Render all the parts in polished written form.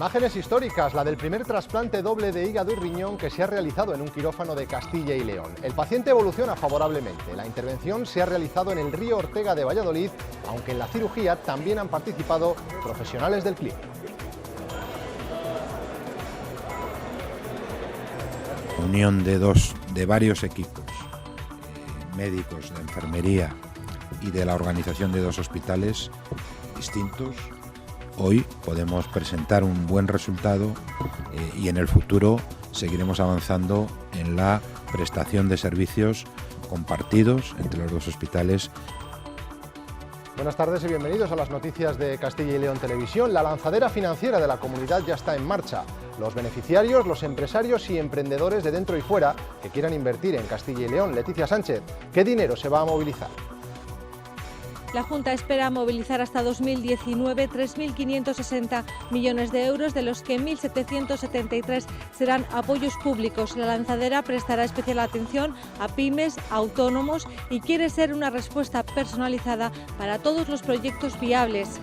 Imágenes históricas, la del primer trasplante doble de hígado y riñón que se ha realizado en un quirófano de Castilla y León. El paciente evoluciona favorablemente. La intervención se ha realizado en el Río Ortega de Valladolid, aunque en la cirugía también han participado profesionales del CLIP. Unión de varios equipos, médicos, de enfermería y de la organización de dos hospitales distintos. Hoy podemos presentar un buen resultado y en el futuro seguiremos avanzando en la prestación de servicios compartidos entre los dos hospitales. Buenas tardes y bienvenidos a las noticias de Castilla y León Televisión. La lanzadera financiera de la comunidad ya está en marcha. Los beneficiarios, los empresarios y emprendedores de dentro y fuera que quieran invertir en Castilla y León. Leticia Sánchez, ¿qué dinero se va a movilizar? La Junta espera movilizar hasta 2019 3.560 millones de euros, de los que 1.773 serán apoyos públicos. La lanzadera prestará especial atención a pymes, autónomos y quiere ser una respuesta personalizada para todos los proyectos viables.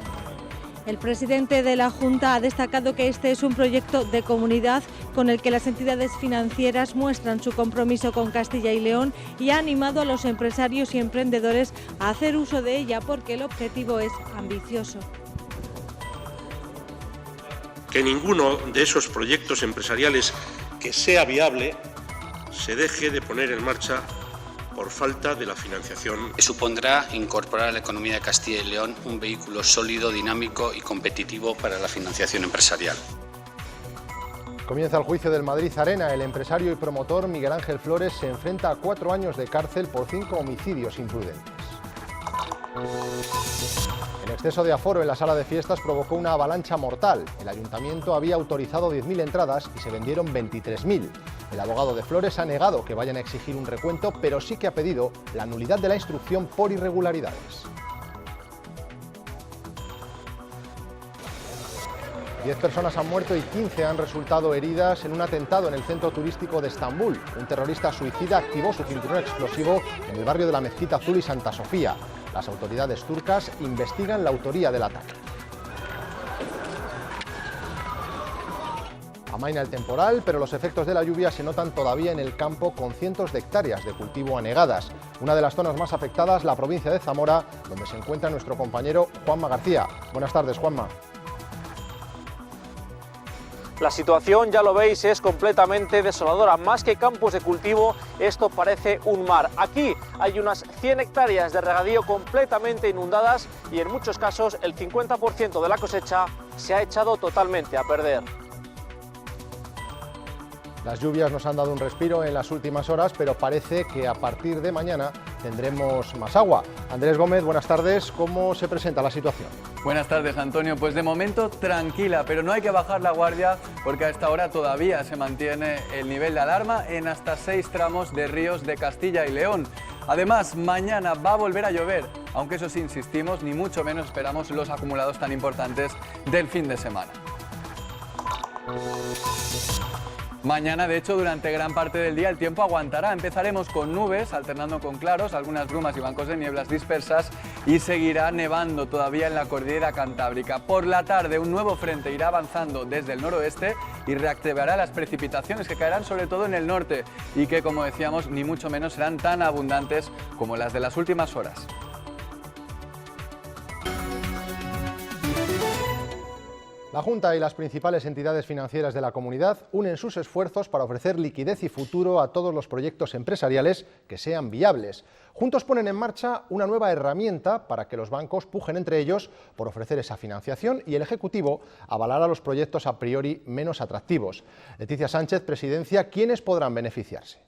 El presidente de la Junta ha destacado que este es un proyecto de comunidad con el que las entidades financieras muestran su compromiso con Castilla y León y ha animado a los empresarios y emprendedores a hacer uso de ella porque el objetivo es ambicioso. Que ninguno de esos proyectos empresariales que sea viable se deje de poner en marcha por falta de la financiación. Supondrá incorporar a la economía de Castilla y León un vehículo sólido, dinámico y competitivo para la financiación empresarial. Comienza el juicio del Madrid Arena. El empresario y promotor Miguel Ángel Flores se enfrenta a 4 años de cárcel por 5 homicidios imprudentes. El exceso de aforo en la sala de fiestas provocó una avalancha mortal. El ayuntamiento había autorizado 10.000 entradas y se vendieron 23.000. El abogado de Flores ha negado que vayan a exigir un recuento, pero sí que ha pedido la nulidad de la instrucción por irregularidades. 10 personas han muerto y 15 han resultado heridas en un atentado en el centro turístico de Estambul. Un terrorista suicida activó su cinturón explosivo en el barrio de la Mezquita Azul y Santa Sofía. Las autoridades turcas investigan la autoría del ataque. Amaina el temporal, pero los efectos de la lluvia se notan todavía en el campo con cientos de hectáreas de cultivo anegadas. Una de las zonas más afectadas, la provincia de Zamora, donde se encuentra nuestro compañero Juanma García. Buenas tardes, Juanma. La situación, ya lo veis, es completamente desoladora. Más que campos de cultivo, esto parece un mar. Aquí hay unas 100 hectáreas de regadío completamente inundadas y en muchos casos el 50% de la cosecha se ha echado totalmente a perder. Las lluvias nos han dado un respiro en las últimas horas, pero parece que a partir de mañana tendremos más agua. Andrés Gómez, buenas tardes. ¿Cómo se presenta la situación? Buenas tardes, Antonio. Pues de momento tranquila, pero no hay que bajar la guardia porque a esta hora todavía se mantiene el nivel de alarma en hasta 6 tramos de ríos de Castilla y León. Además, mañana va a volver a llover, aunque eso sí insistimos, ni mucho menos esperamos los acumulados tan importantes del fin de semana. Mañana, de hecho, durante gran parte del día el tiempo aguantará. Empezaremos con nubes, alternando con claros, algunas brumas y bancos de nieblas dispersas y seguirá nevando todavía en la cordillera cantábrica. Por la tarde, un nuevo frente irá avanzando desde el noroeste y reactivará las precipitaciones que caerán sobre todo en el norte y que, como decíamos, ni mucho menos serán tan abundantes como las de las últimas horas. La Junta y las principales entidades financieras de la comunidad unen sus esfuerzos para ofrecer liquidez y futuro a todos los proyectos empresariales que sean viables. Juntos ponen en marcha una nueva herramienta para que los bancos pujen entre ellos por ofrecer esa financiación y el Ejecutivo avalará los proyectos a priori menos atractivos. Leticia Sánchez, Presidencia, ¿quiénes podrán beneficiarse?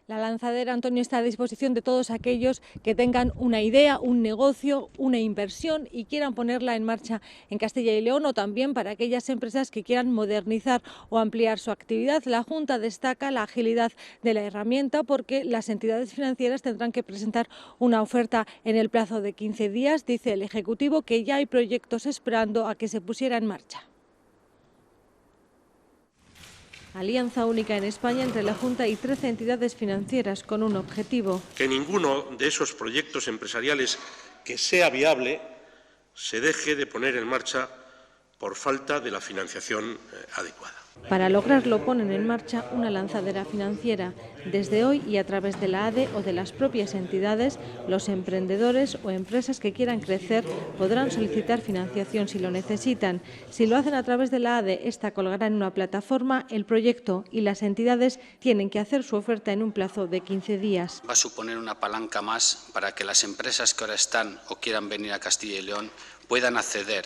La lanzadera, Antonio, está a disposición de todos aquellos que tengan una idea, un negocio, una inversión y quieran ponerla en marcha en Castilla y León, o también para aquellas empresas que quieran modernizar o ampliar su actividad. La Junta destaca la agilidad de la herramienta porque las entidades financieras tendrán que presentar una oferta en el plazo de 15 días. Dice el Ejecutivo que ya hay proyectos esperando a que se pusiera en marcha. Alianza única en España entre la Junta y 13 entidades financieras con un objetivo. Que ninguno de esos proyectos empresariales que sea viable se deje de poner en marcha por falta de la financiación adecuada. Para lograrlo ponen en marcha una lanzadera financiera. Desde hoy y a través de la ADE o de las propias entidades, los emprendedores o empresas que quieran crecer podrán solicitar financiación si lo necesitan. Si lo hacen a través de la ADE, esta colgará en una plataforma el proyecto y las entidades tienen que hacer su oferta en un plazo de 15 días. Va a suponer una palanca más para que las empresas que ahora están o quieran venir a Castilla y León puedan acceder,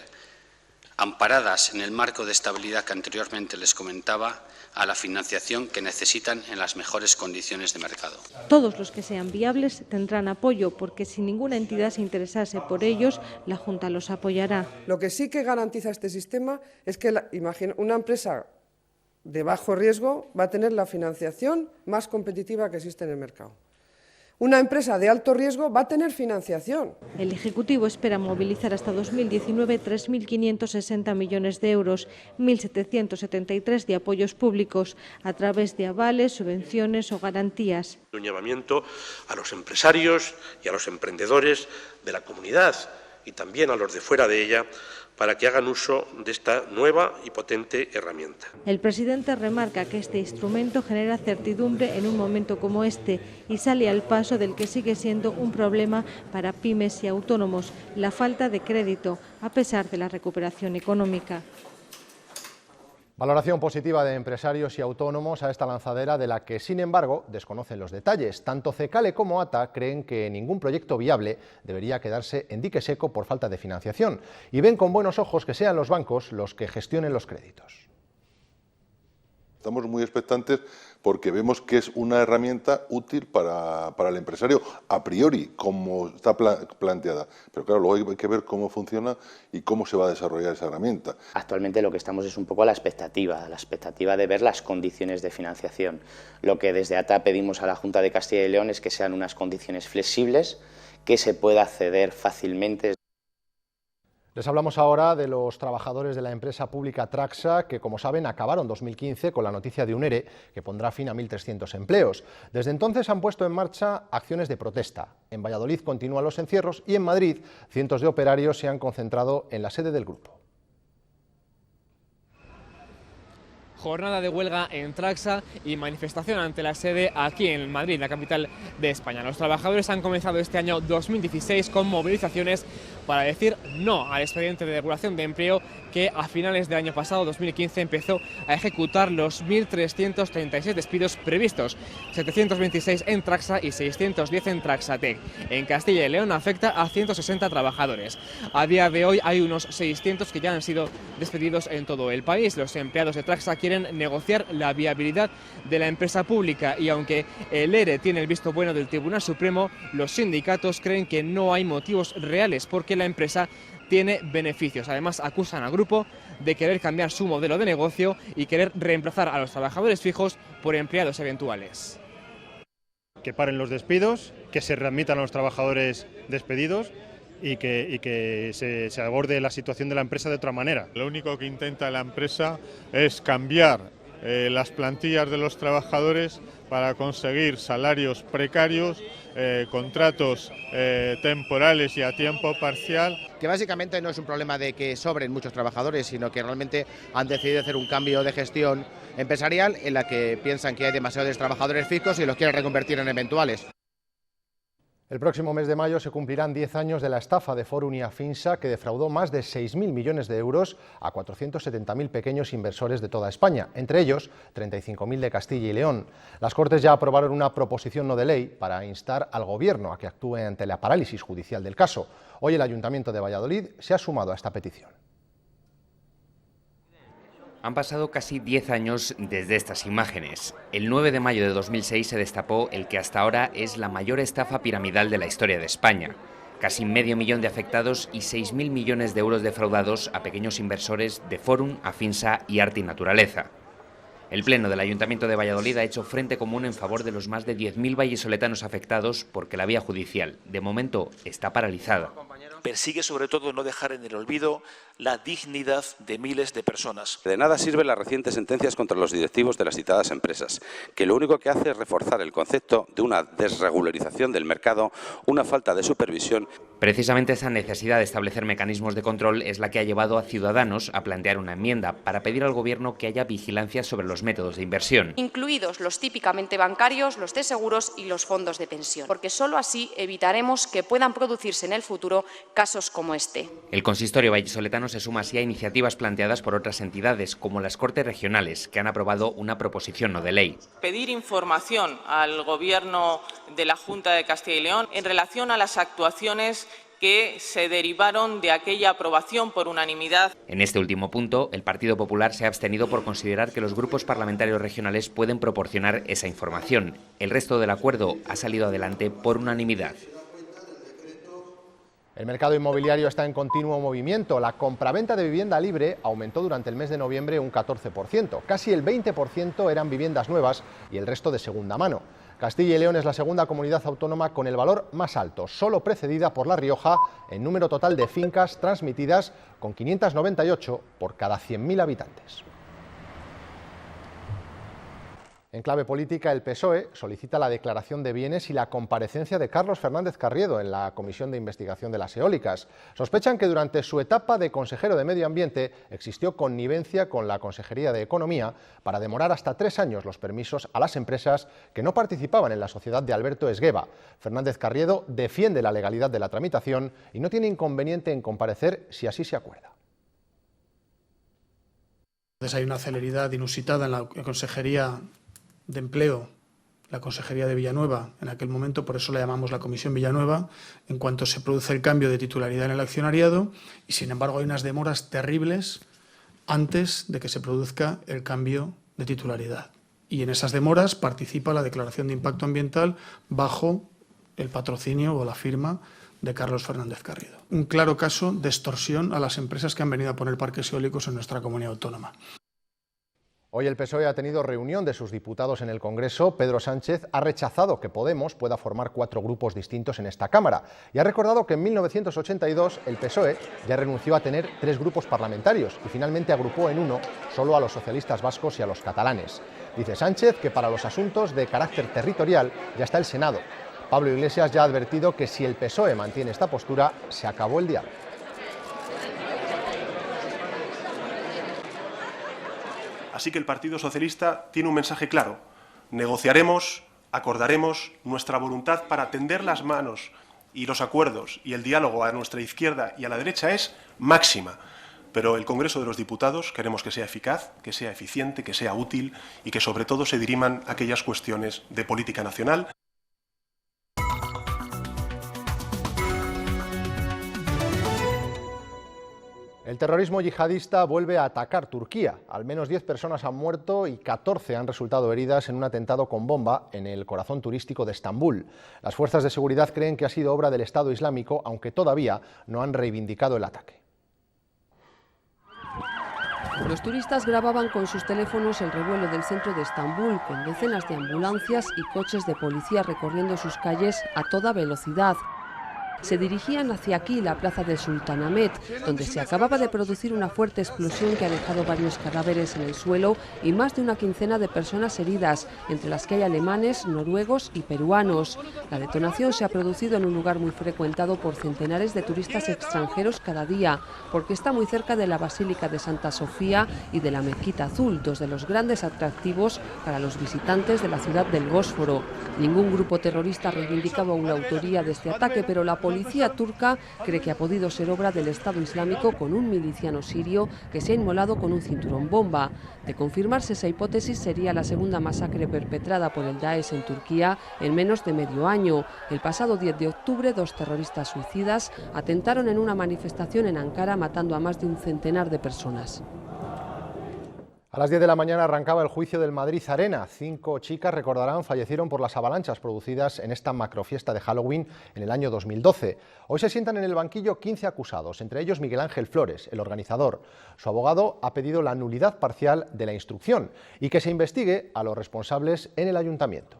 amparadas en el marco de estabilidad que anteriormente les comentaba, a la financiación que necesitan en las mejores condiciones de mercado. Todos los que sean viables tendrán apoyo, porque si ninguna entidad se interesase por ellos, la Junta los apoyará. Lo que sí que garantiza este sistema es que una empresa de bajo riesgo va a tener la financiación más competitiva que existe en el mercado. Una empresa de alto riesgo va a tener financiación. El Ejecutivo espera movilizar hasta 2019 3.560 millones de euros, 1.773 de apoyos públicos, a través de avales, subvenciones o garantías. Un llamamiento a los empresarios y a los emprendedores de la comunidad y también a los de fuera de ella, para que hagan uso de esta nueva y potente herramienta. El presidente remarca que este instrumento genera certidumbre en un momento como este y sale al paso del que sigue siendo un problema para pymes y autónomos, la falta de crédito, a pesar de la recuperación económica. Valoración positiva de empresarios y autónomos a esta lanzadera, de la que, sin embargo, desconocen los detalles. Tanto CECALE como ATA creen que ningún proyecto viable debería quedarse en dique seco por falta de financiación y ven con buenos ojos que sean los bancos los que gestionen los créditos. Estamos muy expectantes porque vemos que es una herramienta útil para el empresario a priori, como está planteada. Pero claro, luego hay que ver cómo funciona y cómo se va a desarrollar esa herramienta. Actualmente lo que estamos es un poco a la expectativa de ver las condiciones de financiación. Lo que desde ATA pedimos a la Junta de Castilla y León es que sean unas condiciones flexibles, que se pueda acceder fácilmente. Les hablamos ahora de los trabajadores de la empresa pública Traxa, que, como saben, acabaron 2015 con la noticia de un ERE que pondrá fin a 1.300 empleos. Desde entonces han puesto en marcha acciones de protesta. En Valladolid continúan los encierros y en Madrid cientos de operarios se han concentrado en la sede del grupo. Jornada de huelga en Traxa y manifestación ante la sede aquí en Madrid, la capital de España. Los trabajadores han comenzado este año 2016 con movilizaciones para decir no al expediente de regulación de empleo que a finales del año pasado, 2015, empezó a ejecutar los 1.336 despidos previstos, 726 en Traxa y 610 en Traxatec. En Castilla y León afecta a 160 trabajadores. A día de hoy hay unos 600 que ya han sido despedidos en todo el país. Los empleados de Traxa quieren negociar la viabilidad de la empresa pública y aunque el ERE tiene el visto bueno del Tribunal Supremo, los sindicatos creen que no hay motivos reales porque la empresa tiene beneficios. Además, acusan al grupo de querer cambiar su modelo de negocio y querer reemplazar a los trabajadores fijos por empleados eventuales. Que paren los despidos, que se readmitan a los trabajadores despedidos y que se aborde la situación de la empresa de otra manera. Lo único que intenta la empresa es cambiar las plantillas de los trabajadores para conseguir salarios precarios, contratos temporales y a tiempo parcial. Que básicamente no es un problema de que sobren muchos trabajadores, sino que realmente han decidido hacer un cambio de gestión empresarial en la que piensan que hay demasiados trabajadores fijos y los quieren reconvertir en eventuales. El próximo mes de mayo se cumplirán 10 años de la estafa de Forum y Afinsa, que defraudó más de 6.000 millones de euros a 470.000 pequeños inversores de toda España, entre ellos 35.000 de Castilla y León. Las Cortes ya aprobaron una proposición no de ley para instar al Gobierno a que actúe ante la parálisis judicial del caso. Hoy el Ayuntamiento de Valladolid se ha sumado a esta petición. Han pasado casi 10 años desde estas imágenes. El 9 de mayo de 2006 se destapó el que hasta ahora es la mayor estafa piramidal de la historia de España. Casi medio millón de afectados y 6.000 millones de euros defraudados a pequeños inversores de Forum, Afinsa y Arte y Naturaleza. El Pleno del Ayuntamiento de Valladolid ha hecho frente común en favor de los más de 10.000 vallisoletanos afectados porque la vía judicial, de momento, está paralizada. persigue sobre todo no dejar en el olvido la dignidad de miles de personas. De nada sirven las recientes sentencias contra los directivos de las citadas empresas, que lo único que hace es reforzar el concepto de una desregularización del mercado, una falta de supervisión. Precisamente esa necesidad de establecer mecanismos de control es la que ha llevado a Ciudadanos a plantear una enmienda para pedir al Gobierno que haya vigilancia sobre los métodos de inversión. Incluidos los típicamente bancarios, los de seguros y los fondos de pensión, porque solo así evitaremos que puedan producirse en el futuro casos como este. El consistorio vallisoletano se suma así a iniciativas planteadas por otras entidades, como las Cortes Regionales, que han aprobado una proposición no de ley. Pedir información al Gobierno de la Junta de Castilla y León en relación a las actuaciones que se derivaron de aquella aprobación por unanimidad. En este último punto, el Partido Popular se ha abstenido por considerar que los grupos parlamentarios regionales pueden proporcionar esa información. El resto del acuerdo ha salido adelante por unanimidad. El mercado inmobiliario está en continuo movimiento. La compraventa de vivienda libre aumentó durante el mes de noviembre un 14%. Casi el 20% eran viviendas nuevas y el resto de segunda mano. Castilla y León es la segunda comunidad autónoma con el valor más alto, solo precedida por La Rioja en número total de fincas transmitidas, con 598 por cada 100.000 habitantes. En clave política, el PSOE solicita la declaración de bienes y la comparecencia de Carlos Fernández Carriedo en la Comisión de Investigación de las Eólicas. Sospechan que durante su etapa de consejero de Medio Ambiente existió connivencia con la Consejería de Economía para demorar hasta 3 años los permisos a las empresas que no participaban en la sociedad de Alberto Esgueva. Fernández Carriedo defiende la legalidad de la tramitación y no tiene inconveniente en comparecer si así se acuerda. Entonces hay una celeridad inusitada en la Consejería de Empleo, la Consejería de Villanueva, en aquel momento, por eso la llamamos la Comisión Villanueva, en cuanto se produce el cambio de titularidad en el accionariado, y sin embargo hay unas demoras terribles antes de que se produzca el cambio de titularidad. Y en esas demoras participa la declaración de impacto ambiental bajo el patrocinio o la firma de Carlos Fernández Carriedo. Un claro caso de extorsión a las empresas que han venido a poner parques eólicos en nuestra comunidad autónoma. Hoy el PSOE ha tenido reunión de sus diputados en el Congreso. Pedro Sánchez ha rechazado que Podemos pueda formar 4 grupos distintos en esta Cámara y ha recordado que en 1982 el PSOE ya renunció a tener 3 grupos parlamentarios y finalmente agrupó en uno solo a los socialistas vascos y a los catalanes. Dice Sánchez que para los asuntos de carácter territorial ya está el Senado. Pablo Iglesias ya ha advertido que si el PSOE mantiene esta postura, se acabó el diálogo. Así que el Partido Socialista tiene un mensaje claro. Negociaremos, acordaremos, nuestra voluntad para tender las manos y los acuerdos y el diálogo a nuestra izquierda y a la derecha es máxima. Pero el Congreso de los Diputados queremos que sea eficaz, que sea eficiente, que sea útil y que sobre todo se diriman aquellas cuestiones de política nacional. El terrorismo yihadista vuelve a atacar Turquía. Al menos 10 personas han muerto y 14 han resultado heridas en un atentado con bomba en el corazón turístico de Estambul. Las fuerzas de seguridad creen que ha sido obra del Estado Islámico, aunque todavía no han reivindicado el ataque. Los turistas grababan con sus teléfonos el revuelo del centro de Estambul, con decenas de ambulancias y coches de policía recorriendo sus calles a toda velocidad. Se dirigían hacia aquí, la plaza de Sultanahmet, donde se acababa de producir una fuerte explosión que ha dejado varios cadáveres en el suelo y más de una quincena de personas heridas, entre las que hay alemanes, noruegos y peruanos. La detonación se ha producido en un lugar muy frecuentado por centenares de turistas extranjeros cada día, porque está muy cerca de la Basílica de Santa Sofía y de la Mezquita Azul, dos de los grandes atractivos para los visitantes de la ciudad del Bósforo. Ningún grupo terrorista reivindicaba una autoría de este ataque, pero la policía turca cree que ha podido ser obra del Estado Islámico con un miliciano sirio que se ha inmolado con un cinturón bomba. De confirmarse esa hipótesis, sería la segunda masacre perpetrada por el Daesh en Turquía en menos de medio año. El pasado 10 de octubre, 2 terroristas suicidas atentaron en una manifestación en Ankara, matando a más de un centenar de personas. A las 10 de la mañana arrancaba el juicio del Madrid Arena. 5 chicas, recordarán, fallecieron por las avalanchas producidas en esta macrofiesta de Halloween en el año 2012. Hoy se sientan en el banquillo 15 acusados, entre ellos Miguel Ángel Flores, el organizador. Su abogado ha pedido la nulidad parcial de la instrucción y que se investigue a los responsables en el ayuntamiento.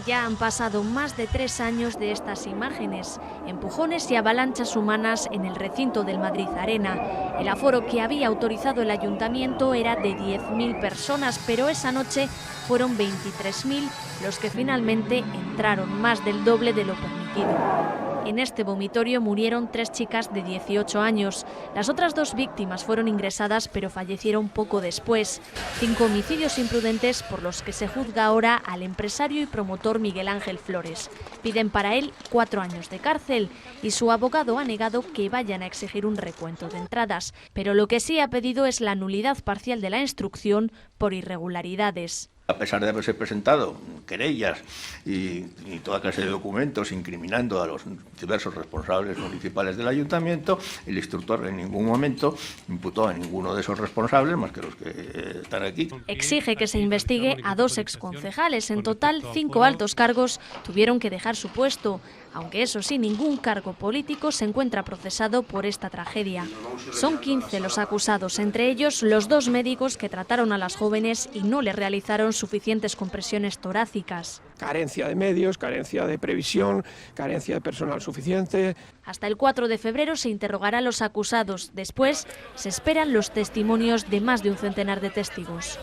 Ya han pasado más de 3 años de estas imágenes, empujones y avalanchas humanas en el recinto del Madrid Arena. El aforo que había autorizado el ayuntamiento era de 10.000 personas, pero esa noche fueron 23.000 los que finalmente entraron, más del doble de lo permitido. En este vomitorio murieron 3 chicas de 18 años. Las otras 2 víctimas fueron ingresadas pero fallecieron poco después. 5 homicidios imprudentes por los que se juzga ahora al empresario y promotor Miguel Ángel Flores. Piden para él 4 años de cárcel y su abogado ha negado que vayan a exigir un recuento de entradas. Pero lo que sí ha pedido es la nulidad parcial de la instrucción por irregularidades. A pesar de haberse presentado querellas y toda clase de documentos incriminando a los diversos responsables municipales del ayuntamiento, el instructor en ningún momento imputó a ninguno de esos responsables, más que los que están aquí. Exige que se investigue a 2 exconcejales. En total, 5 altos cargos tuvieron que dejar su puesto, aunque eso sí, ningún cargo político se encuentra procesado por esta tragedia. Son 15 los acusados, entre ellos los 2 médicos que trataron a las jóvenes y no les realizaron suficientes compresiones torácicas. Carencia de medios, carencia de previsión, carencia de personal suficiente. Hasta el 4 de febrero se interrogará a los acusados. Después se esperan los testimonios de más de un centenar de testigos.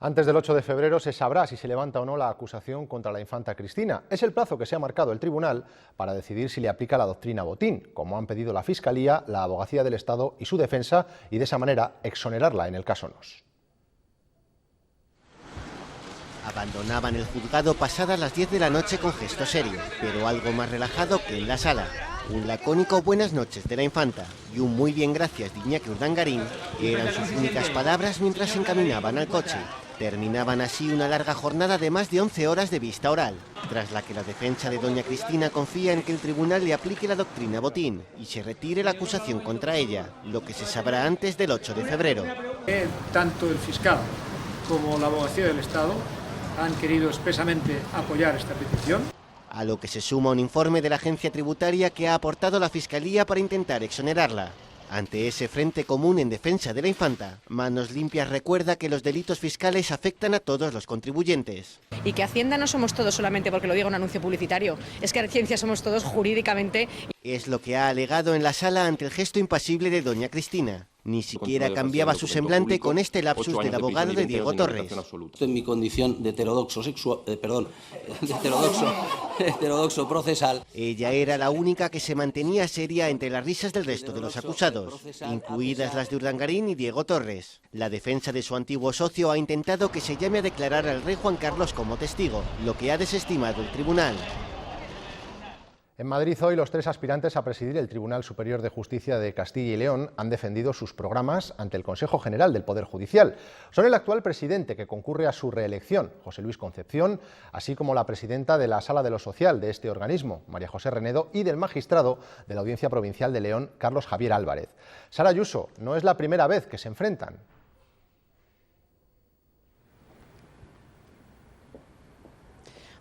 Antes del 8 de febrero se sabrá si se levanta o no la acusación contra la infanta Cristina. Es el plazo que se ha marcado el tribunal para decidir si le aplica la doctrina Botín, como han pedido la Fiscalía, la Abogacía del Estado y su defensa, y de esa manera exonerarla en el caso Nos. Abandonaban el juzgado pasadas las 10 de la noche con gesto serio, pero algo más relajado que en la sala. Un lacónico buenas noches de la infanta y un muy bien gracias de Iñaki Urdangarín eran sus únicas palabras mientras se encaminaban al coche. Terminaban así una larga jornada de más de 11 horas de vista oral, tras la que la defensa de doña Cristina confía en que el tribunal le aplique la doctrina Botín y se retire la acusación contra ella, lo que se sabrá antes del 8 de febrero. Tanto el fiscal como la Abogacía del Estado han querido expresamente apoyar esta petición. A lo que se suma un informe de la agencia tributaria que ha aportado la Fiscalía para intentar exonerarla. Ante ese frente común en defensa de la infanta, Manos Limpias recuerda que los delitos fiscales afectan a todos los contribuyentes. Y que Hacienda no somos todos solamente porque lo diga un anuncio publicitario, es que Hacienda somos todos jurídicamente. Es lo que ha alegado en la sala ante el gesto impasible de doña Cristina. Ni siquiera cambiaba su semblante con este lapsus del abogado de Diego Torres. En mi condición de heterodoxo procesal. Ella era la única que se mantenía seria entre las risas del resto de los acusados, incluidas las de Urdangarín y Diego Torres. La defensa de su antiguo socio ha intentado que se llame a declarar al rey Juan Carlos como testigo, lo que ha desestimado el tribunal. En Madrid hoy los 3 aspirantes a presidir el Tribunal Superior de Justicia de Castilla y León han defendido sus programas ante el Consejo General del Poder Judicial. Son el actual presidente que concurre a su reelección, José Luis Concepción, así como la presidenta de la Sala de lo Social de este organismo, María José Renedo, y del magistrado de la Audiencia Provincial de León, Carlos Javier Álvarez. Sara Ayuso, no es la primera vez que se enfrentan.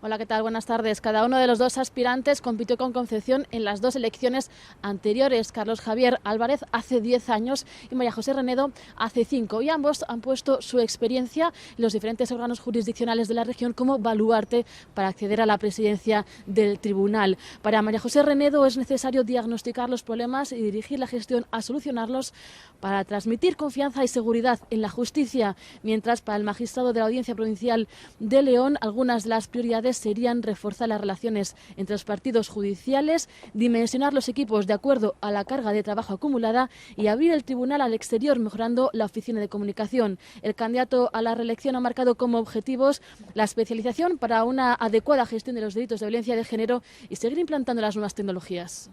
Hola, ¿qué tal? Buenas tardes. Cada uno de los 2 aspirantes compitió con Concepción en las 2 elecciones anteriores. Carlos Javier Álvarez hace 10 años y María José Renedo hace 5. Y ambos han puesto su experiencia en los diferentes órganos jurisdiccionales de la región como baluarte para acceder a la presidencia del tribunal. Para María José Renedo es necesario diagnosticar los problemas y dirigir la gestión a solucionarlos para transmitir confianza y seguridad en la justicia. Mientras, para el magistrado de la Audiencia Provincial de León, algunas de las prioridades serían reforzar las relaciones entre los partidos judiciales, dimensionar los equipos de acuerdo a la carga de trabajo acumulada y abrir el tribunal al exterior, mejorando la oficina de comunicación. El candidato a la reelección ha marcado como objetivos la especialización para una adecuada gestión de los delitos de violencia de género y seguir implantando las nuevas tecnologías.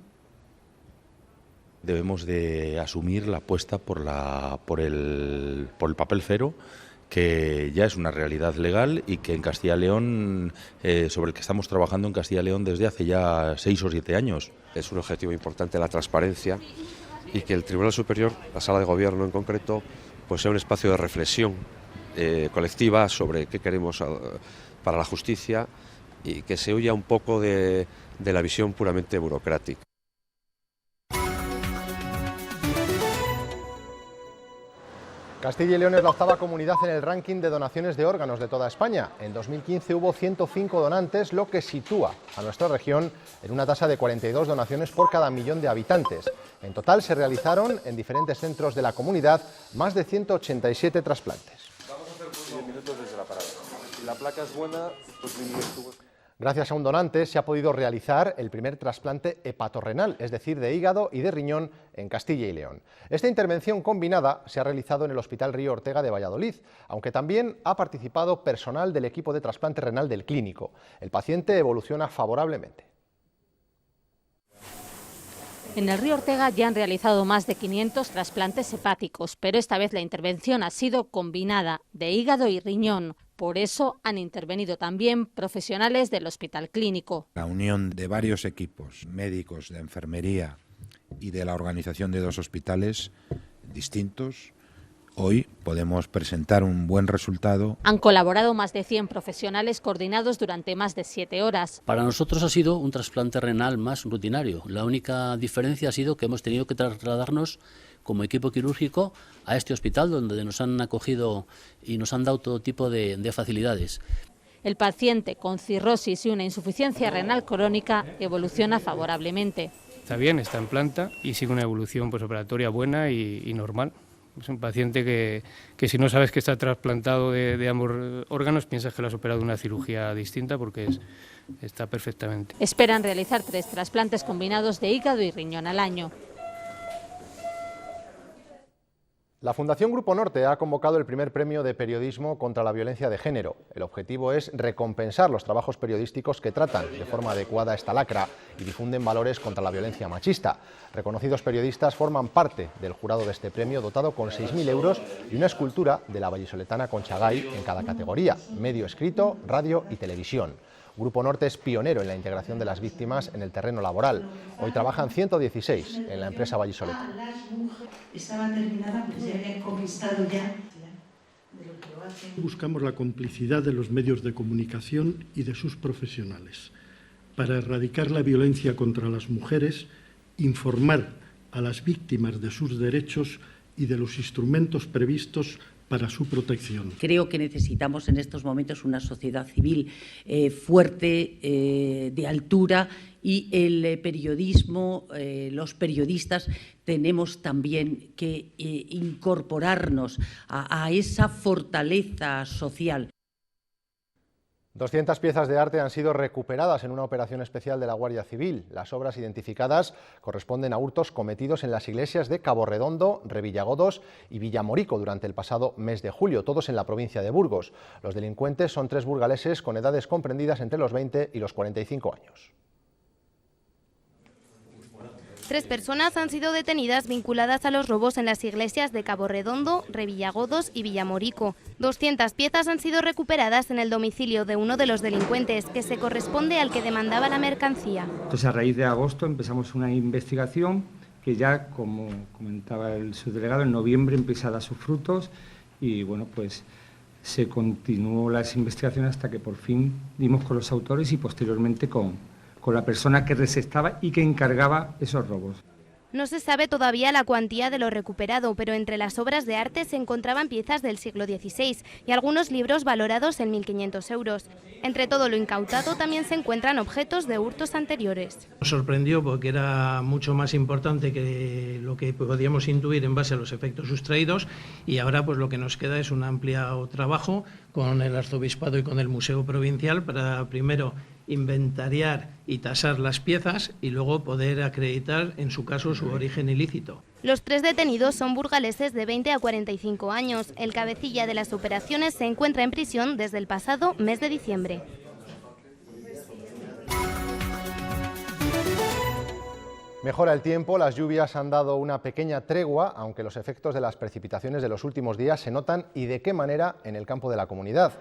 Debemos de asumir la apuesta por el papel cero, que ya es una realidad legal y que en Castilla y León, sobre el que estamos trabajando en Castilla y León desde hace ya 6 o 7 años. Es un objetivo importante la transparencia y que el Tribunal Superior, la Sala de Gobierno en concreto, pues sea un espacio de reflexión colectiva sobre qué queremos para la justicia y que se huya un poco de la visión puramente burocrática. Castilla y León es la octava comunidad en el ranking de donaciones de órganos de toda España. En 2015 hubo 105 donantes, lo que sitúa a nuestra región en una tasa de 42 donaciones por cada millón de habitantes. En total se realizaron en diferentes centros de la comunidad más de 187 trasplantes. Vamos a hacer 10 minutos desde la parada. Si la placa es buena, pues Gracias a un donante se ha podido realizar el primer trasplante hepatorrenal, es decir, de hígado y de riñón en Castilla y León. Esta intervención combinada se ha realizado en el Hospital Río Ortega de Valladolid, aunque también ha participado personal del equipo de trasplante renal del clínico. El paciente evoluciona favorablemente. En el Río Ortega ya han realizado más de 500 trasplantes hepáticos, pero esta vez la intervención ha sido combinada de hígado y riñón. Por eso han intervenido también profesionales del Hospital Clínico. La unión de varios equipos médicos, de enfermería y de la organización de dos hospitales distintos, hoy podemos presentar un buen resultado. Han colaborado más de 100 profesionales coordinados durante más de 7 horas. Para nosotros ha sido un trasplante renal más rutinario. La única diferencia ha sido que hemos tenido que trasladarnos como equipo quirúrgico a este hospital, donde nos han acogido y nos han dado todo tipo de facilidades. El paciente con cirrosis y una insuficiencia renal crónica evoluciona favorablemente. Está bien, está en planta y sigue una evolución posoperatoria buena y normal. Es un paciente que si no sabes que está trasplantado de ambos órganos, piensas que lo has operado de una cirugía distinta porque está perfectamente. Esperan realizar 3 trasplantes combinados de hígado y riñón al año. La Fundación Grupo Norte ha convocado el primer premio de periodismo contra la violencia de género. El objetivo es recompensar los trabajos periodísticos que tratan de forma adecuada esta lacra y difunden valores contra la violencia machista. Reconocidos periodistas forman parte del jurado de este premio, dotado con 6.000 euros y una escultura de la vallisoletana Concha Gay en cada categoría: medio escrito, radio y televisión. Grupo Norte es pionero en la integración de las víctimas en el terreno laboral. Hoy trabajan 116 en la empresa vallisoletana. Estaba terminada, pues ya habían conquistado ya. Buscamos la complicidad de los medios de comunicación y de sus profesionales para erradicar la violencia contra las mujeres, informar a las víctimas de sus derechos y de los instrumentos previstos para su protección. Creo que necesitamos en estos momentos una sociedad civil fuerte, de altura, y el periodismo, los periodistas, tenemos también que incorporarnos a esa fortaleza social. 200 piezas de arte han sido recuperadas en una operación especial de la Guardia Civil. Las obras identificadas corresponden a hurtos cometidos en las iglesias de Caborredondo, Revillagodos y Villamorico durante el pasado mes de julio, todos en la provincia de Burgos. Los delincuentes son 3 burgaleses con edades comprendidas entre los 20 y los 45 años. 3 personas han sido detenidas vinculadas a los robos en las iglesias de Caborredondo, Revillagodos y Villamorico. 200 piezas han sido recuperadas en el domicilio de uno de los delincuentes, que se corresponde al que demandaba la mercancía. Entonces, a raíz de agosto empezamos una investigación que ya, como comentaba el subdelegado, en noviembre empieza a dar sus frutos y bueno, pues se continuó las investigaciones hasta que por fin dimos con los autores y posteriormente con la persona que receptaba y que encargaba esos robos. No se sabe todavía la cuantía de lo recuperado, pero entre las obras de arte se encontraban piezas del siglo XVI y algunos libros valorados en 1.500 euros. Entre todo lo incautado también se encuentran objetos de hurtos anteriores. Nos sorprendió porque era mucho más importante que lo que podíamos intuir en base a los efectos sustraídos, y ahora pues lo que nos queda es un amplio trabajo con el Arzobispado y con el Museo Provincial para primero inventariar y tasar las piezas y luego poder acreditar, en su caso, su origen ilícito. Los 3 detenidos son burgaleses de 20 a 45 años. El cabecilla de las operaciones se encuentra en prisión desde el pasado mes de diciembre. Mejora el tiempo, las lluvias han dado una pequeña tregua, aunque los efectos de las precipitaciones de los últimos días se notan, y de qué manera, en el campo de la comunidad.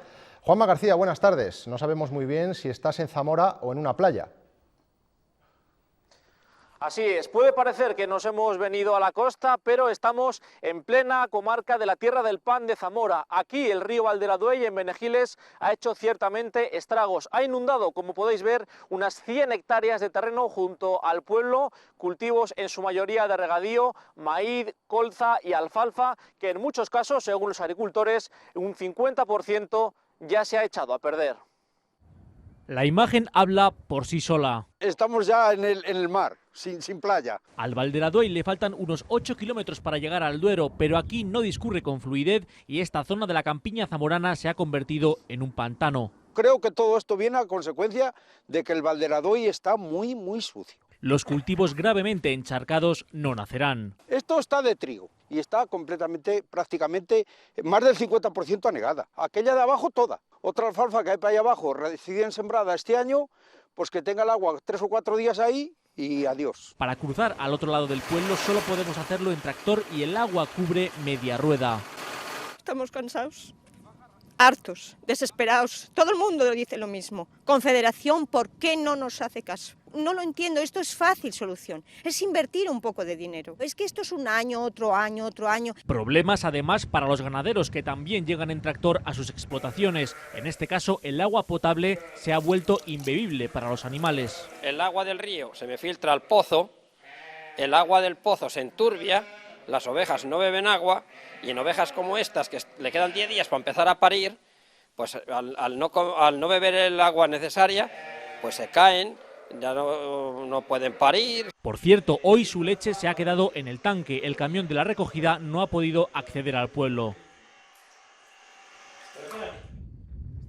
Juanma García, buenas tardes. No sabemos muy bien si estás en Zamora o en una playa. Así es, puede parecer que nos hemos venido a la costa, pero estamos en plena comarca de la Tierra del Pan de Zamora. Aquí el río Valderaduey en Benegiles ha hecho ciertamente estragos. Ha inundado, como podéis ver, unas 100 hectáreas de terreno junto al pueblo, cultivos en su mayoría de regadío, maíz, colza y alfalfa, que en muchos casos, según los agricultores, un 50% ya se ha echado a perder. La imagen habla por sí sola. Estamos ya en el mar, sin playa. Al Valderaduey le faltan unos 8 kilómetros para llegar al Duero, pero aquí no discurre con fluidez y esta zona de la campiña zamorana se ha convertido en un pantano. Creo que todo esto viene a consecuencia de que el Valderaduey está muy sucio. Los cultivos gravemente encharcados no nacerán. Esto está de trigo y está prácticamente, más del 50% anegada. Aquella de abajo toda. Otra alfalfa que hay para allá abajo, recién sembrada este año, pues que tenga el agua 3 o 4 días ahí y adiós. Para cruzar al otro lado del pueblo solo podemos hacerlo en tractor y el agua cubre media rueda. Estamos cansados, hartos, desesperados. Todo el mundo dice lo mismo. Confederación, ¿por qué no nos hace caso? No lo entiendo, esto es fácil solución, es invertir un poco de dinero. Es que esto es un año, otro año, otro año. Problemas además para los ganaderos que también llegan en tractor a sus explotaciones. En este caso el agua potable se ha vuelto imbebible para los animales. El agua del río se me filtra al pozo, el agua del pozo se enturbia, las ovejas no beben agua y en ovejas como estas que le quedan 10 días para empezar a parir, pues al no beber el agua necesaria, pues se caen. Ya no pueden parir. Por cierto, hoy su leche se ha quedado en el tanque. El camión de la recogida no ha podido acceder al pueblo.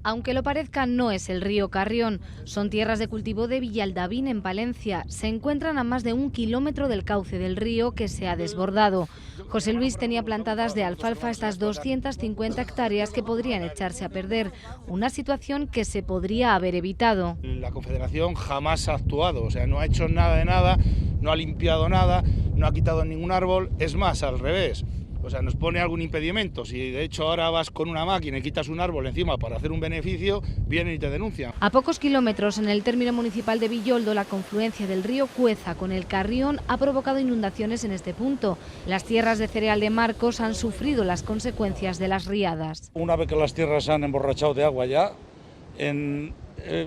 Aunque lo parezca, no es el río Carrión. Son tierras de cultivo de Villaldavín, en Palencia. Se encuentran a más de 1 kilómetro del cauce del río, que se ha desbordado. José Luis tenía plantadas de alfalfa estas 250 hectáreas que podrían echarse a perder. Una situación que se podría haber evitado. La Confederación jamás ha actuado, o sea, no ha hecho nada de nada, no ha limpiado nada, no ha quitado ningún árbol. Es más, al revés. O sea, nos pone algún impedimento. Si de hecho ahora vas con una máquina y quitas un árbol encima para hacer un beneficio, vienen y te denuncian. A pocos kilómetros, en el término municipal de Villoldo, la confluencia del río Cueza con el Carrión ha provocado inundaciones en este punto. Las tierras de cereal de Marcos han sufrido las consecuencias de las riadas. Una vez que las tierras se han emborrachado de agua ya,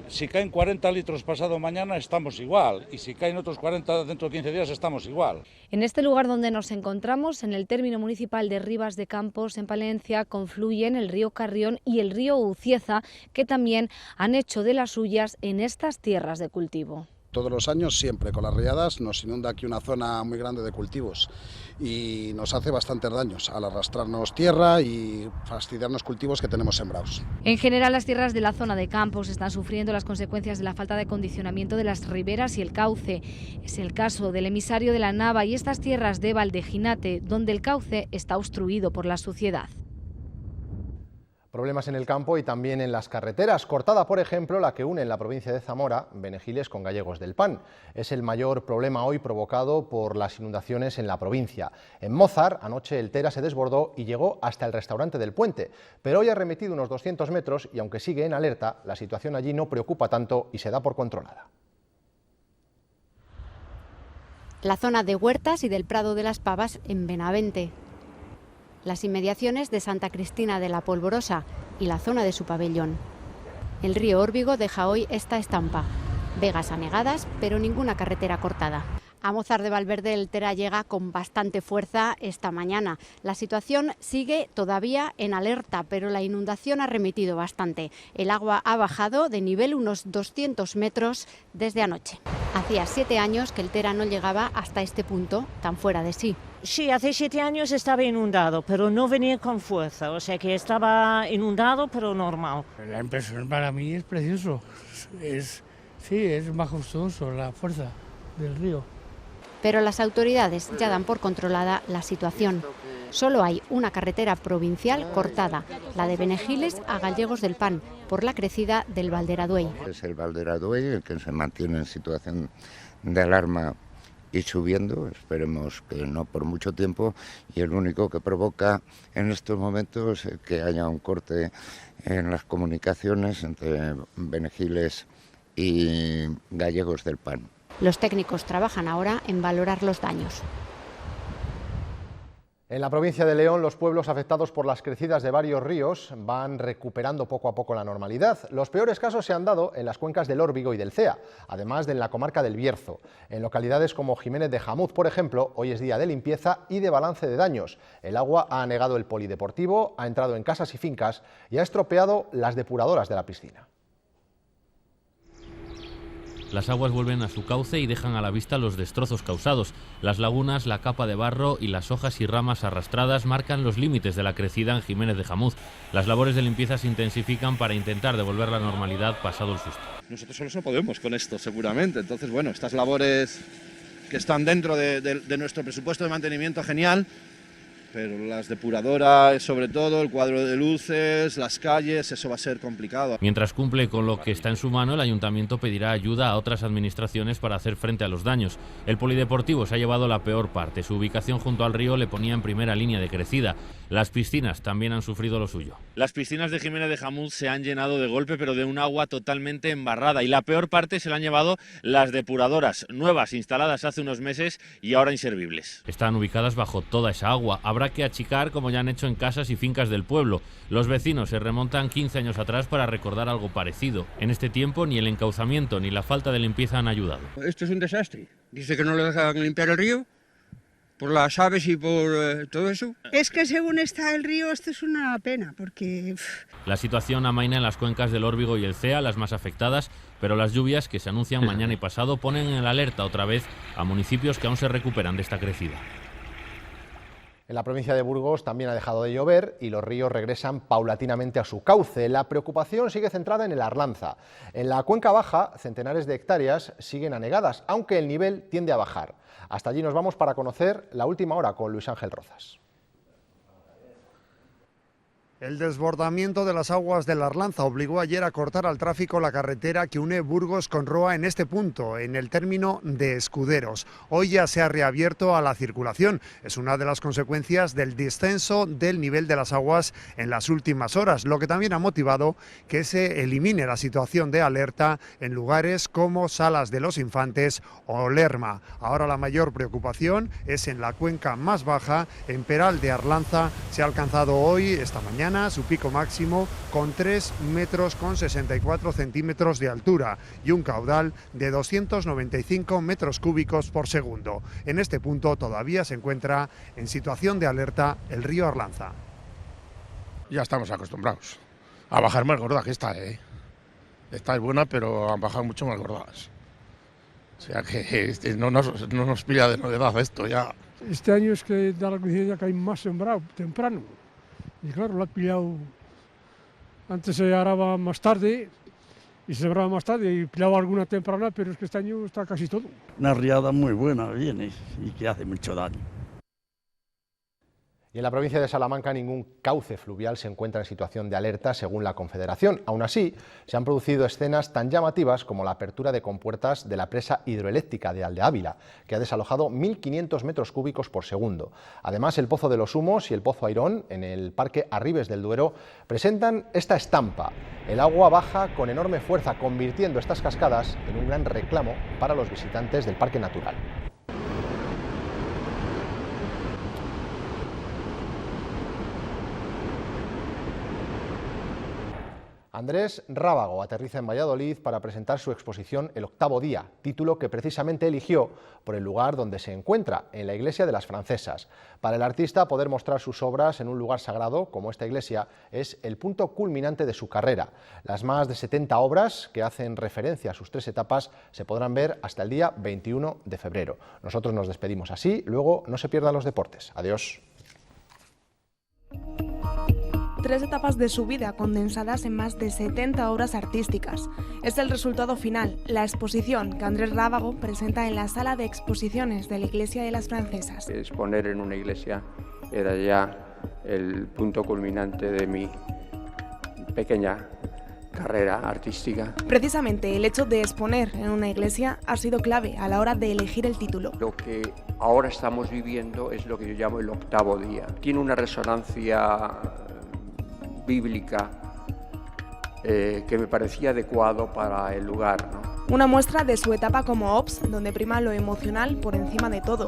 si caen 40 litros pasado mañana estamos igual, y si caen otros 40 dentro de 15 días estamos igual. En este lugar donde nos encontramos, en el término municipal de Ribas de Campos, en Palencia, confluyen el río Carrión y el río Ucieza, que también han hecho de las suyas en estas tierras de cultivo. Todos los años, siempre con las riadas, nos inunda aquí una zona muy grande de cultivos y nos hace bastantes daños al arrastrarnos tierra y fastidiarnos cultivos que tenemos sembrados. En general, las tierras de la zona de Campos están sufriendo las consecuencias de la falta de condicionamiento de las riberas y el cauce. Es el caso del emisario de la Nava y estas tierras de Valdejinate, donde el cauce está obstruido por la suciedad. Problemas en el campo y también en las carreteras. Cortada, por ejemplo, la que une en la provincia de Zamora, Benegiles, con Gallegos del Pan. Es el mayor problema hoy provocado por las inundaciones en la provincia. En Mózar, anoche el Tera se desbordó y llegó hasta el restaurante del Puente. Pero hoy ha remitido unos 200 metros y, aunque sigue en alerta, la situación allí no preocupa tanto y se da por controlada. La zona de Huertas y del Prado de las Pavas en Benavente. Las inmediaciones de Santa Cristina de la Polvorosa y la zona de su pabellón. El río Órbigo deja hoy esta estampa: vegas anegadas, pero ninguna carretera cortada. A Mózar de Valverde el Tera llega con bastante fuerza esta mañana. La situación sigue todavía en alerta, pero la inundación ha remitido bastante. El agua ha bajado de nivel unos 200 metros desde anoche. Hacía 7 años que el Tera no llegaba hasta este punto tan fuera de sí. Sí, hace 7 años estaba inundado, pero no venía con fuerza, o sea que estaba inundado, pero normal. La impresión para mí es precioso, es majestuoso la fuerza del río. Pero las autoridades ya dan por controlada la situación. Solo hay una carretera provincial cortada, la de Benegiles a Gallegos del Pan, por la crecida del Valderaduey. Es el Valderaduey el que se mantiene en situación de alarma y subiendo, esperemos que no por mucho tiempo, y el único que provoca en estos momentos que haya un corte en las comunicaciones entre Benegiles y Gallegos del Pan. Los técnicos trabajan ahora en valorar los daños. En la provincia de León, los pueblos afectados por las crecidas de varios ríos van recuperando poco a poco la normalidad. Los peores casos se han dado en las cuencas del Órbigo y del Cea, además de en la comarca del Bierzo. En localidades como Jiménez de Jamuz, por ejemplo, hoy es día de limpieza y de balance de daños. El agua ha anegado el polideportivo, ha entrado en casas y fincas y ha estropeado las depuradoras de la piscina. Las aguas vuelven a su cauce y dejan a la vista los destrozos causados. Las lagunas, la capa de barro y las hojas y ramas arrastradas marcan los límites de la crecida en Jiménez de Jamuz. Las labores de limpieza se intensifican para intentar devolver la normalidad pasado el susto. Nosotros solos no podemos con esto, seguramente. Entonces, bueno, estas labores que están dentro de nuestro presupuesto de mantenimiento, genial. Pero las depuradoras, sobre todo, el cuadro de luces, las calles, eso va a ser complicado. Mientras cumple con lo que está en su mano, el ayuntamiento pedirá ayuda a otras administraciones para hacer frente a los daños. El polideportivo se ha llevado la peor parte. Su ubicación junto al río le ponía en primera línea de crecida. Las piscinas también han sufrido lo suyo. Las piscinas de Jiménez de Jamuz se han llenado de golpe, pero de un agua totalmente embarrada. Y la peor parte se la han llevado las depuradoras, nuevas, instaladas hace unos meses y ahora inservibles. Están ubicadas bajo toda esa agua. Habrá que achicar como ya han hecho en casas y fincas del pueblo. Los vecinos se remontan 15 años atrás para recordar algo parecido. En este tiempo ni el encauzamiento ni la falta de limpieza han ayudado. Esto es un desastre. Dice que no le dejan limpiar el río por las aves y por todo eso. Es que según está el río esto es una pena porque... La situación amaina en las cuencas del Órbigo y el Cea, las más afectadas, pero las lluvias que se anuncian mañana y pasado ponen en alerta otra vez a municipios que aún se recuperan de esta crecida. En la provincia de Burgos también ha dejado de llover y los ríos regresan paulatinamente a su cauce. La preocupación sigue centrada en el Arlanza. En la cuenca baja, centenares de hectáreas siguen anegadas, aunque el nivel tiende a bajar. Hasta allí nos vamos para conocer la última hora con Luis Ángel Rozas. El desbordamiento de las aguas del Arlanza obligó ayer a cortar al tráfico la carretera que une Burgos con Roa en este punto, en el término de Escuderos. Hoy ya se ha reabierto a la circulación. Es una de las consecuencias del descenso del nivel de las aguas en las últimas horas, lo que también ha motivado que se elimine la situación de alerta en lugares como Salas de los Infantes o Lerma. Ahora la mayor preocupación es en la cuenca más baja, en Peral de Arlanza. Se ha alcanzado hoy, esta mañana, su pico máximo con 3 metros con 64 centímetros de altura y un caudal de 295 metros cúbicos por segundo. En este punto todavía se encuentra en situación de alerta el río Arlanza. Ya estamos acostumbrados a bajar más gorda que esta, ¿eh? Esta es buena, pero han bajado mucho más gordas. O sea que no nos pilla de novedad esto ya. Este año es que da la coincidencia que hay más sembrado temprano. Y claro, lo ha pillado, antes se araba más tarde y se sembraba más tarde y pillaba alguna temprana, pero es que este año está casi todo. Una riada muy buena viene y que hace mucho daño. Y en la provincia de Salamanca ningún cauce fluvial se encuentra en situación de alerta según la Confederación. Aún así, se han producido escenas tan llamativas como la apertura de compuertas de la presa hidroeléctrica de Aldeávila, que ha desalojado 1.500 metros cúbicos por segundo. Además, el Pozo de los Humos y el Pozo Airón, en el Parque Arribes del Duero, presentan esta estampa. El agua baja con enorme fuerza, convirtiendo estas cascadas en un gran reclamo para los visitantes del Parque Natural. Andrés Rábago aterriza en Valladolid para presentar su exposición El octavo día, título que precisamente eligió por el lugar donde se encuentra, en la iglesia de las Francesas. Para el artista, poder mostrar sus obras en un lugar sagrado como esta iglesia es el punto culminante de su carrera. Las más de 70 obras que hacen referencia a sus 3 etapas se podrán ver hasta el día 21 de febrero. Nosotros nos despedimos así, luego no se pierdan los deportes. Adiós. 3 etapas de su vida condensadas en más de 70 obras artísticas. Es el resultado final, la exposición que Andrés Rábago presenta en la sala de exposiciones de la Iglesia de las Francesas. Exponer en una iglesia era ya el punto culminante de mi pequeña carrera artística. Precisamente el hecho de exponer en una iglesia ha sido clave a la hora de elegir el título. Lo que ahora estamos viviendo es lo que yo llamo el octavo día. Tiene una resonancia bíblica que me parecía adecuado para el lugar, ¿no? Una muestra de su etapa como OPS, donde prima lo emocional por encima de todo.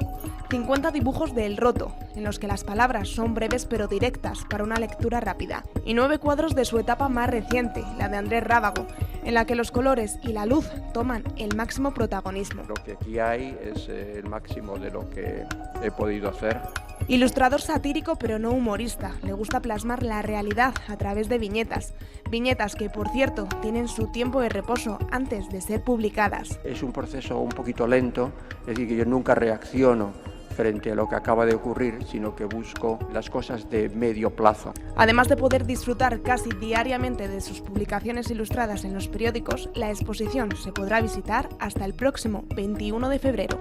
50 dibujos de El Roto, en los que las palabras son breves pero directas para una lectura rápida. Y 9 cuadros de su etapa más reciente, la de Andrés Rábago, en la que los colores y la luz toman el máximo protagonismo. Lo que aquí hay es el máximo de lo que he podido hacer. Ilustrador satírico pero no humorista, le gusta plasmar la realidad a través de viñetas. Viñetas que, por cierto, tienen su tiempo de reposo antes de ser publicadas. Es un proceso un poquito lento, es decir, que yo nunca reacciono frente a lo que acaba de ocurrir, sino que busco las cosas de medio plazo. Además de poder disfrutar casi diariamente de sus publicaciones ilustradas en los periódicos, la exposición se podrá visitar hasta el próximo 21 de febrero.